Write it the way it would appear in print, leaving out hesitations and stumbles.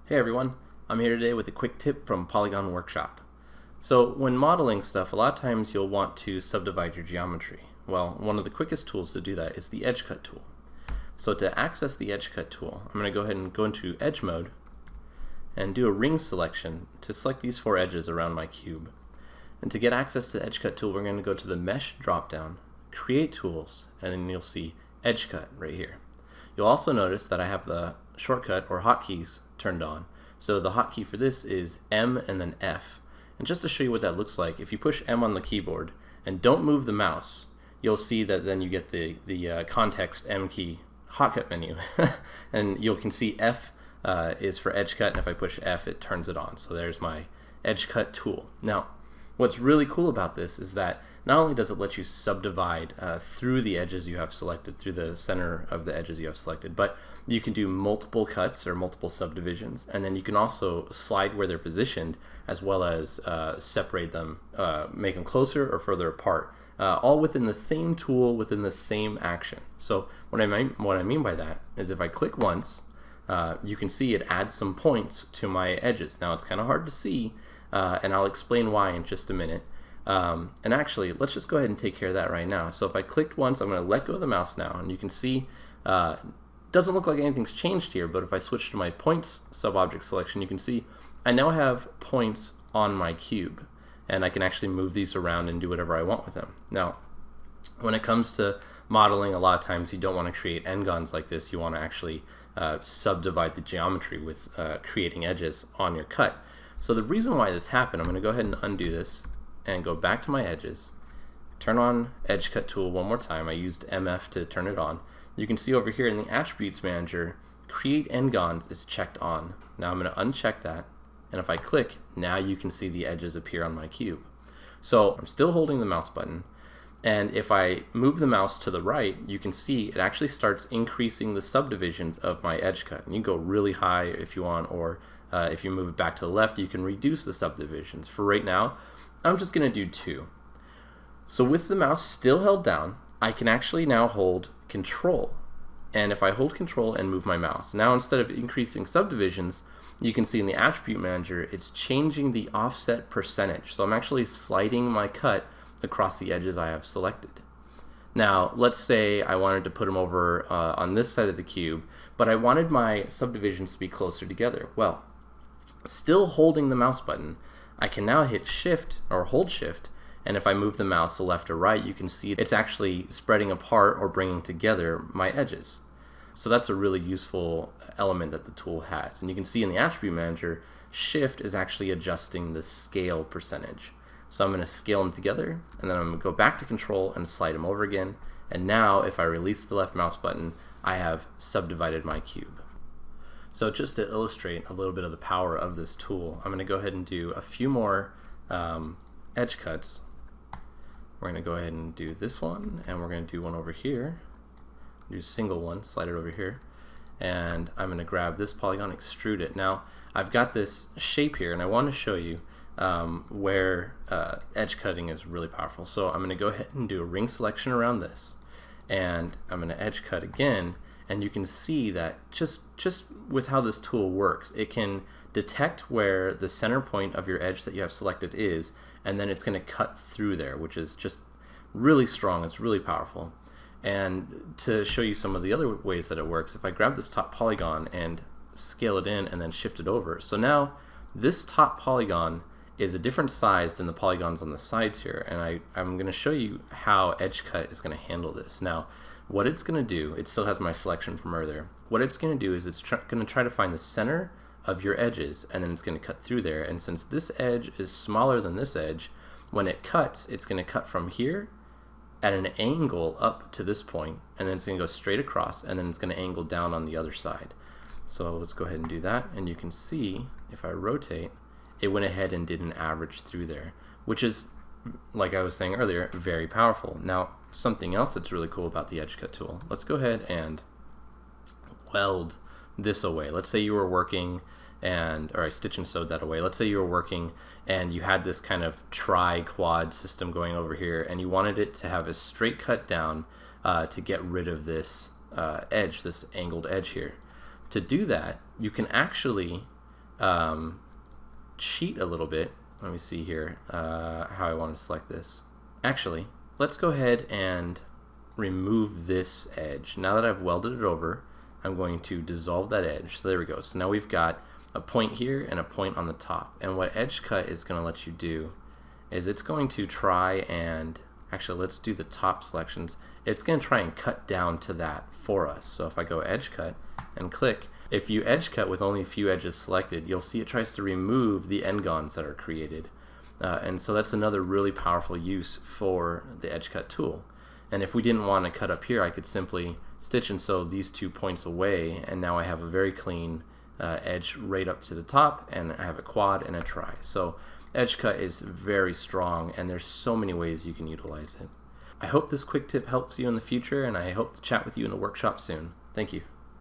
Hey everyone, I'm here today with a quick tip from Polygon Workshop. So when modeling stuff, a lot of times you'll want to subdivide your geometry. Well, one of the quickest tools to do that is the edge cut tool. So to access the edge cut tool, I'm going to go ahead and go into edge mode and do a ring selection to select these four edges around my cube. And to get access to the edge cut tool, we're going to go to the mesh dropdown, create tools, and then you'll see edge cut right here. You'll also notice that I have the shortcut or hotkeys turned on. So the hotkey for this is M and then F. And just to show you what that looks like, if you push M on the keyboard and don't move the mouse, you'll see that then you get the context M key hotcut menu. And you can see F is for edge cut, and if I push F, it turns it on. So there's my edge cut tool. Now, what's really cool about this is that not only does it let you subdivide through the edges you have selected, through the center of the edges you have selected, but you can do multiple cuts or multiple subdivisions, and then you can also slide where they're positioned, as well as separate them, make them closer or further apart, all within the same tool, within the same action. So what I mean by that is if I click once, you can see it adds some points to my edges. Now it's kind of hard to see, and I'll explain why in just a minute. And actually, let's just go ahead and take care of that right now. So if I clicked once, I'm going to let go of the mouse now, and you can see doesn't look like anything's changed here, but if I switch to my points sub-object selection, you can see I now have points on my cube, and I can actually move these around and do whatever I want with them. Now, when it comes to modeling, a lot of times you don't want to create n-gons like this. You want to actually subdivide the geometry with creating edges on your cut. So the reason why this happened, I'm going to go ahead and undo this and go back to my edges, turn on edge cut tool one more time. I used MF to turn it on. You can see over here in the attributes manager, create n-gons is checked on. Now I'm going to uncheck that, and if I click, now you can see the edges appear on my cube. So I'm still holding the mouse button, and if I move the mouse to the right, you can see it actually starts increasing the subdivisions of my edge cut. And you can go really high if you want, or if you move it back to the left, you can reduce the subdivisions. For right now, I'm just going to do 2. So with the mouse still held down, I can actually now hold Control. And if I hold Control and move my mouse, now instead of increasing subdivisions, you can see in the attribute manager, it's changing the offset percentage. So I'm actually sliding my cut across the edges I have selected. Now, let's say I wanted to put them over on this side of the cube, but I wanted my subdivisions to be closer together. Well, still holding the mouse button, I can now hit Shift or hold Shift, and if I move the mouse to left or right, you can see it's actually spreading apart or bringing together my edges. So that's a really useful element that the tool has. And you can see in the attribute manager, Shift is actually adjusting the scale percentage. So I'm going to scale them together, and then I'm going to go back to Control and slide them over again. And now if I release the left mouse button, I have subdivided my cube. So just to illustrate a little bit of the power of this tool, I'm going to go ahead and do a few more edge cuts. We're going to go ahead and do this one, and we're going to do one over here. Do a single one, slide it over here. And I'm going to grab this polygon, extrude it. Now, I've got this shape here, and I want to show you where edge cutting is really powerful. So I'm going to go ahead and do a ring selection around this, and I'm going to edge cut again, and you can see that just with how this tool works, it can detect where the center point of your edge that you have selected is, and then it's going to cut through there, which is just really strong. It's really powerful. And to show you some of the other ways that it works, if I grab this top polygon and scale it in and then shift it over, so now this top polygon is a different size than the polygons on the sides here, and I'm going to show you how edge cut is going to handle this. Now, what it's going to do, it still has my selection from earlier. What it's going to do is it's going to try to find the center of your edges, and then it's going to cut through there. And since this edge is smaller than this edge, when it cuts, it's going to cut from here at an angle up to this point, and then it's going to go straight across, and then it's going to angle down on the other side. So let's go ahead and do that, and you can see if I rotate, it went ahead and did an average through there, which is, like I was saying earlier, very powerful. Now, something else that's really cool about the edge cut tool, let's go ahead and weld this away. Let's say you were working or I stitch and sewed that away. Let's say you were working and you had this kind of tri-quad system going over here, and you wanted it to have a straight cut down to get rid of this edge, this angled edge here. To do that, you can actually cheat a little bit. Let me see here how I want to select this. Actually, let's go ahead and remove this edge. Now that I've welded it over, I'm going to dissolve that edge. So there we go. So now we've got a point here and a point on the top. And what edge cut is going to let you do is it's going to try and, actually let's do the top selections. It's going to try and cut down to that for us. So if I go edge cut and click, if you edge cut with only a few edges selected, you'll see it tries to remove the n-gons that are created. And so that's another really powerful use for the edge cut tool. And if we didn't want to cut up here, I could simply stitch and sew these 2 points away, and now I have a very clean edge right up to the top, and I have a quad and a try. So edge cut is very strong, and there's so many ways you can utilize it. I hope this quick tip helps you in the future, and I hope to chat with you in the workshop soon. Thank you.